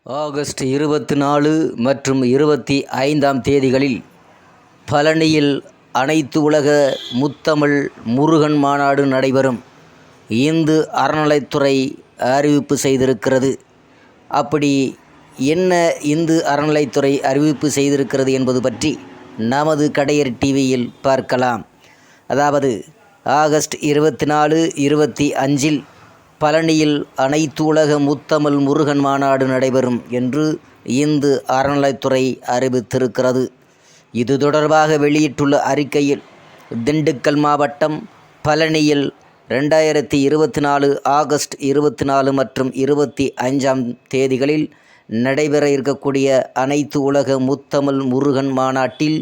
August 24 மற்றும் 25ஆம் தேதிகளில் பழனியில் அனைத்து உலக முத்தமிழ் முருகன் மாநாடு நடைபெறும். இந்து அறநிலைத்துறை அறிவிப்பு செய்திருக்கிறது. அப்படி என்ன இந்து அறநிலைத்துறை அறிவிப்பு செய்திருக்கிறது என்பது பற்றி நமது கடையர் டிவியில் பார்க்கலாம். அதாவது ஆகஸ்ட் 24, 25இல் பழனியில் அனைத்து உலக முத்தமிழ் முருகன் மாநாடு நடைபெறும் என்று இந்து அறநிலைத்துறை அறிவித்திருக்கிறது. இது தொடர்பாக வெளியிட்டுள்ள அறிக்கையில், திண்டுக்கல் மாவட்டம் பழனியில் 2024 ஆகஸ்ட் 24 மற்றும் 25ஆம் தேதிகளில் நடைபெற இருக்கக்கூடிய அனைத்து உலக முத்தமிழ் முருகன் மாநாட்டில்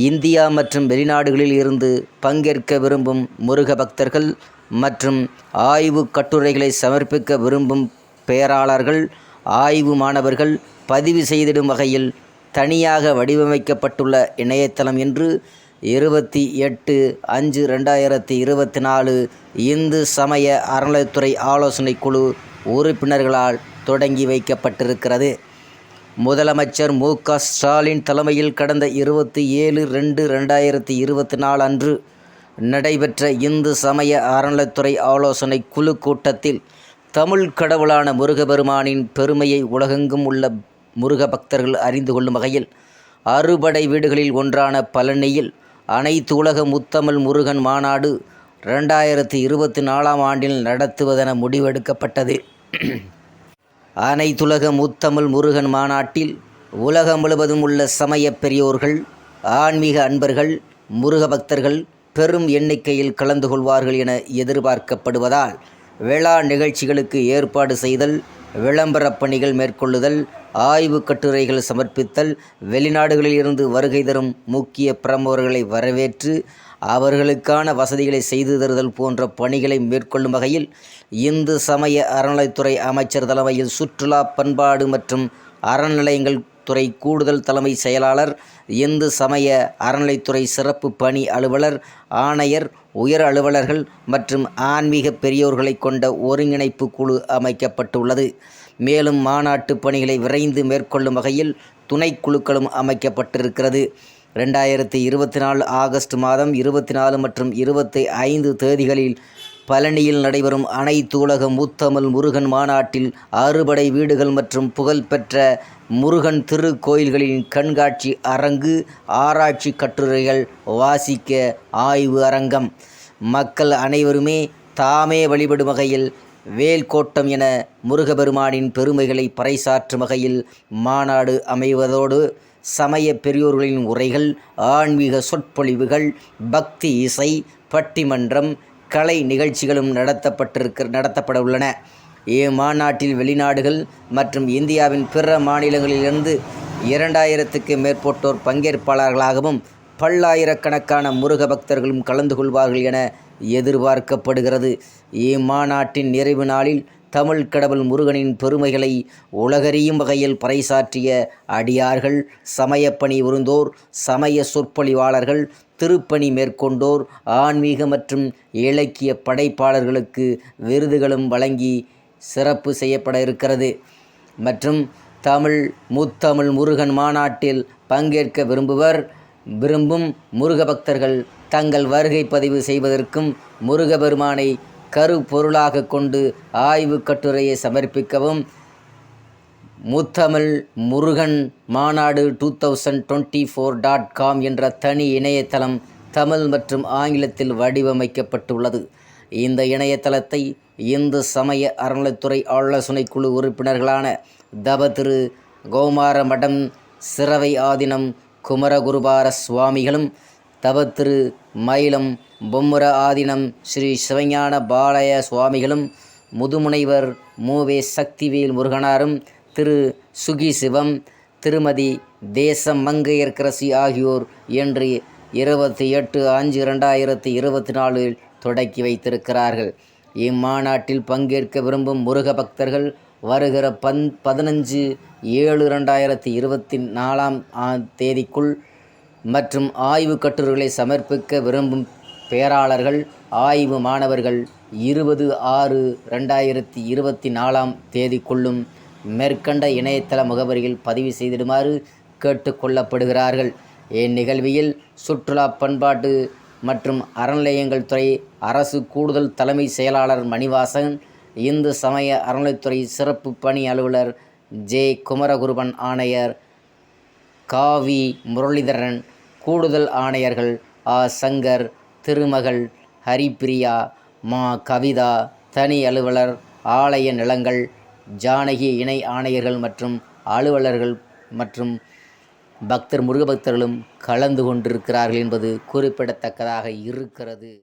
இந்தியா மற்றும் வெளிநாடுகளில் இருந்து பங்கேற்க விரும்பும் முருக பக்தர்கள் மற்றும் ஆய்வு கட்டுரைகளை சமர்ப்பிக்க விரும்பும் பேராளர்கள், ஆய்வு மாணவர்கள் பதிவு செய்திடும் வகையில் தனியாக வடிவமைக்கப்பட்டுள்ள இணையதளம் என்று 28/5/2024 இந்து சமய அறநிலைத்துறை ஆலோசனை குழு உறுப்பினர்களால் தொடங்கி வைக்கப்பட்டிருக்கிறது. முதலமைச்சர் மு.க. ஸ்டாலின் தலைமையில் கடந்த 27/2/2024 அன்று நடைபெற்ற இந்து சமய அறநிலைத்துறை ஆலோசனை குழு கூட்டத்தில் தமிழ் கடவுளான முருகபெருமானின் பெருமையை உலகெங்கும் உள்ள முருக பக்தர்கள் அறிந்து கொள்ளும் வகையில் அறுபடை வீடுகளில் ஒன்றான பழனியில் அனைத்து உலக முத்தமிழ் முருகன் மாநாடு 2024ஆம் ஆண்டில் நடத்துவதென முடிவெடுக்கப்பட்டது. அனைத்துலக முத்தமிழ் முருகன் மாநாட்டில் உலகம் முழுவதும் உள்ள சமய பெரியோர்கள், ஆன்மீக அன்பர்கள், முருக பக்தர்கள் பெரும் எண்ணிக்கையில் கலந்து கொள்வார்கள் என எதிர்பார்க்கப்படுவதால் விழா நிகழ்ச்சிகளுக்கு ஏற்பாடு செய்தல், விளம்பரப் பணிகள் மேற்கொள்ளுதல், ஆய்வு கட்டுரைகள் சமர்ப்பித்தல், வெளிநாடுகளில் இருந்து வருகை தரும் முக்கிய பிரமுகர்களை வரவேற்று அவர்களுக்கான வசதிகளை செய்து தருதல் போன்ற பணிகளை மேற்கொள்ளும் வகையில் இந்து சமய அறநிலைத்துறை அமைச்சர் தலைமையில் சுற்றுலா, பண்பாடு மற்றும் அறநிலையங்கள் துறை கூடுதல் தலைமை செயலாளர், இந்து சமய அறநிலைத்துறை சிறப்பு பணி அலுவலர், ஆணையர், உயர் அலுவலர்கள் மற்றும் ஆன்மீக பெரியோர்களை கொண்ட ஒருங்கிணைப்பு குழு அமைக்கப்பட்டுள்ளது. மேலும் மாநாட்டு பணிகளை விரைந்து மேற்கொள்ளும் வகையில் துணைக்குழுக்களும் அமைக்கப்பட்டிருக்கிறது. 2024 ஆகஸ்ட் மாதம் 24 மற்றும் 25 தேதிகளில் பழனியில் நடைபெறும் அனைத்து உலக முத்தமிழ் முருகன் மாநாட்டில் அறுபடை வீடுகள் மற்றும் புகழ்பெற்ற முருகன் திருக்கோயில்களின் கண்காட்சி அரங்கு, ஆராய்ச்சி கட்டுரைகள் வாசிக்க ஆய்வு அரங்கம், மக்கள் அனைவருமே தாமே வழிபடும் வகையில் வேல்கோட்டம் என முருகபெருமானின் பெருமைகளை பறைசாற்றும் வகையில் மாநாடு அமைவதோடு சமய பெரியோர்களின் உரைகள், ஆன்மீக சொற்பொழிவுகள், பக்தி இசை, பட்டிமன்றம், கலை நிகழ்ச்சிகளும் நடத்தப்பட உள்ளன. இம்மாநாட்டில் வெளிநாடுகள் மற்றும் இந்தியாவின் பிற மாநிலங்களிலிருந்து 2000க்கும் மேற்பட்டோர் பங்கேற்பாளர்களாகவும் பல்லாயிரக்கணக்கான முருக பக்தர்களும் கலந்து கொள்வார்கள் என எதிர்பார்க்கப்படுகிறது. இம்மாநாட்டின் நிறைவு நாளில் தமிழ் கடவுள் முருகனின் பெருமைகளை உலகறியும் வகையில் பறைசாற்றிய அடியார்கள், சமயப்பணி புரிந்தோர், சமய சொற்பொழிவாளர்கள், திருப்பணி மேற்கொண்டோர், ஆன்மீக மற்றும் இலக்கிய படைப்பாளர்களுக்கு விருதுகளும் வழங்கி சிறப்பு செய்யப்பட இருக்கிறது. மற்றும் தமிழ் முத்தமிழ் முருகன் மாநாட்டில் பங்கேற்க விரும்பும் முருக பக்தர்கள் தங்கள் வருகை பதிவு செய்வதற்கும் முருகபெருமானை கருப்பொருளாக கொண்டு ஆய்வு கட்டுரையை சமர்ப்பிக்கவும் முத்தமிழ் முருகன் மாநாடு 2024.com என்ற தனி இணையதளம் தமிழ் மற்றும் ஆங்கிலத்தில் வடிவமைக்கப்பட்டுள்ளது. இந்த இணையதளத்தை இந்து சமய அறநிலைத்துறை ஆலோசனை குழு உறுப்பினர்களான தவ திரு கௌமார மடம் சிரவை ஆதீனம் குமரகுருபார சுவாமிகளும், தவ திரு மயிலம் பொம்முர ஆதீனம் ஸ்ரீ சிவஞான பாலய சுவாமிகளும், முதுமுனைவர் மூவே சக்திவேல் முருகனாரும், திரு சுகி சிவம், திருமதி தேசம் மங்கையர்க்கரசி ஆகியோர் என்று 28/5/2024 தொடக்கி வைத்திருக்கிறார்கள். இம்மாநாட்டில் பங்கேற்க விரும்பும் முருக பக்தர்கள் வருகிற 15/7/2024 தேதிக்குள் மற்றும் ஆய்வு கட்டுரைகளை சமர்ப்பிக்க விரும்பும் பேராளர்கள், ஆய்வு மாணவர்கள் 20/6/2024 தேதிக்குள்ளும் மேற்கண்ட இணையதள முகவரியில் பதிவு செய்திடுமாறு கேட்டுக்கொள்ளப்படுகிறார்கள். இந்நிகழ்வில் சுற்றுலா பண்பாட்டு மற்றும் அறநிலையங்கள் துறை அரசு கூடுதல் தலைமை செயலாளர் மணிவாசன், இந்து சமய அறநிலையத்துறை சிறப்பு பணி அலுவலர் ஜே. குமரகுருபன், ஆணையர் கா.வி. முரளிதரன், கூடுதல் ஆணையர்கள் ஆ. சங்கர், திருமகள் ஹரிப்பிரியா, மா. கவிதா, தனி அலுவலர் ஆலய நிலங்கள் ஜானகி, இணை ஆணையர்கள் மற்றும் அலுவலர்கள் மற்றும் முருக பக்தர்களும் கலந்து கொண்டிருக்கிறார்கள் என்பது குறிப்பிடத்தக்கதாக இருக்கிறது.